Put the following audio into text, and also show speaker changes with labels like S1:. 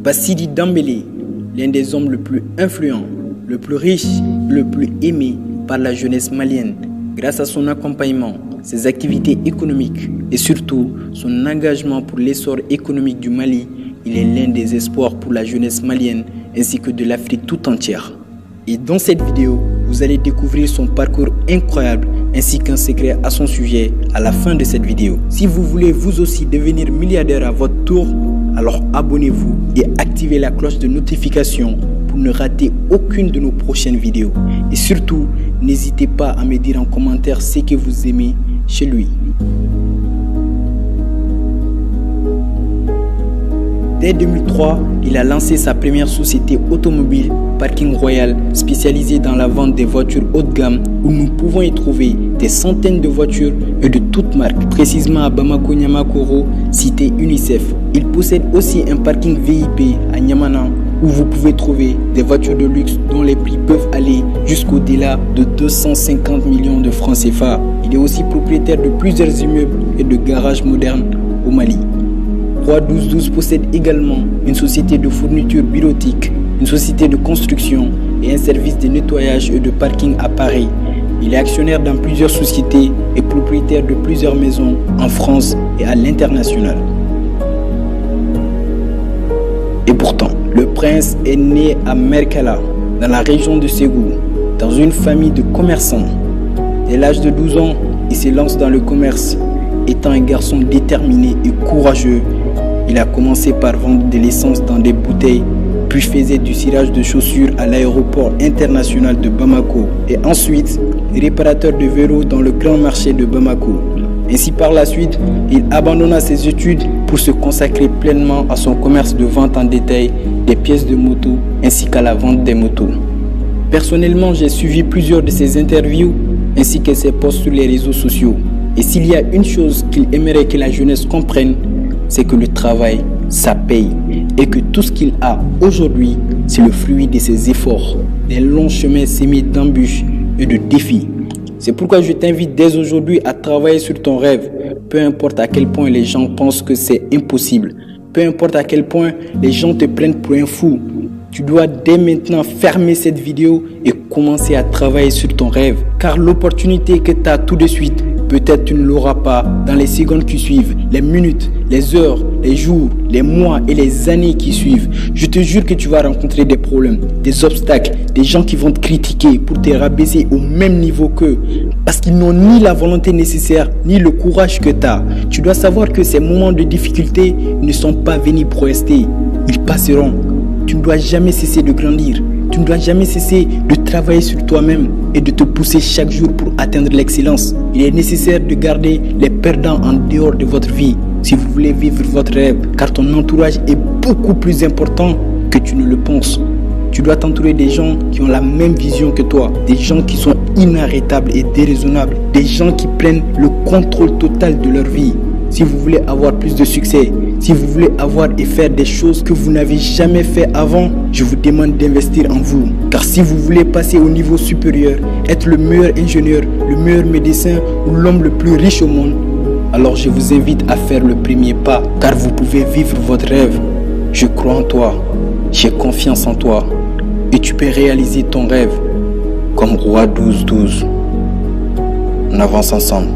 S1: Bassidi Dembélé, l'un des hommes le plus influents, le plus riche, le plus aimé par la jeunesse malienne, grâce à son accompagnement, ses activités économiques et surtout son engagement pour l'essor économique du Mali, il est l'un des espoirs pour la jeunesse malienne ainsi que de l'Afrique tout entière. Et dans cette vidéo, vous allez découvrir son parcours incroyable ainsi qu'un secret à son sujet à la fin de cette vidéo. Si vous voulez vous aussi devenir milliardaire à votre tour, alors abonnez-vous et activez la cloche de notification pour ne rater aucune de nos prochaines vidéos. Et surtout, n'hésitez pas à me dire en commentaire ce que vous aimez chez lui. Dès 2003, il a lancé sa première société automobile, Parking Royal, spécialisée dans la vente des voitures haut de gamme, où nous pouvons y trouver des centaines de voitures et de toutes marques, précisément à Bamako Niamakoro, cité UNICEF. Il possède aussi un parking VIP à Niamana, où vous pouvez trouver des voitures de luxe dont les prix peuvent aller jusqu'au-delà de 250 millions de francs CFA. Il est aussi propriétaire de plusieurs immeubles et de garages modernes au Mali. Roi 1212 possède également une société de fourniture bureautique, une société de construction et un service de nettoyage et de parking à Paris. Il est actionnaire dans plusieurs sociétés et propriétaire de plusieurs maisons en France et à l'international. Et pourtant, le prince est né à Merkala, dans la région de Ségou, dans une famille de commerçants. Dès l'âge de 12 ans, il se lance dans le commerce. Étant un garçon déterminé et courageux, il a commencé par vendre de l'essence dans des bouteilles, puis faisait du cirage de chaussures à l'aéroport international de Bamako et ensuite réparateur de vélos dans le grand marché de Bamako. Ainsi par la suite, il abandonna ses études pour se consacrer pleinement à son commerce de vente en détail des pièces de moto ainsi qu'à la vente des motos. Personnellement, j'ai suivi plusieurs de ses interviews ainsi que ses posts sur les réseaux sociaux. Et s'il y a une chose qu'il aimerait que la jeunesse comprenne, c'est que le travail, ça paye. Et que tout ce qu'il a aujourd'hui, c'est le fruit de ses efforts, des longs chemins semés d'embûches et de défis. C'est pourquoi je t'invite dès aujourd'hui à travailler sur ton rêve, peu importe à quel point les gens pensent que c'est impossible, peu importe à quel point les gens te prennent pour un fou. Tu dois dès maintenant fermer cette vidéo et commencer à travailler sur ton rêve. Car l'opportunité que tu as tout de suite, peut-être tu ne l'auras pas dans les secondes qui suivent, les minutes, les heures, les jours, les mois et les années qui suivent. Je te jure que tu vas rencontrer des problèmes, des obstacles, des gens qui vont te critiquer pour te rabaisser au même niveau qu'eux. Parce qu'ils n'ont ni la volonté nécessaire, ni le courage que tu as. Tu dois savoir que ces moments de difficulté ne sont pas venus pour rester. Ils passeront. Tu ne dois jamais cesser de grandir. Tu ne dois jamais cesser de travailler sur toi-même et de te pousser chaque jour pour atteindre l'excellence. Il est nécessaire de garder les perdants en dehors de votre vie si vous voulez vivre votre rêve, car ton entourage est beaucoup plus important que tu ne le penses. Tu dois t'entourer des gens qui ont la même vision que toi, des gens qui sont inarrêtables et déraisonnables, des gens qui prennent le contrôle total de leur vie. Si vous voulez avoir plus de succès, si vous voulez avoir et faire des choses que vous n'avez jamais fait avant, je vous demande d'investir en vous. Car si vous voulez passer au niveau supérieur, être le meilleur ingénieur, le meilleur médecin ou l'homme le plus riche au monde, alors je vous invite à faire le premier pas, car vous pouvez vivre votre rêve. Je crois en toi, j'ai confiance en toi et tu peux réaliser ton rêve comme Roi 1212. On avance ensemble.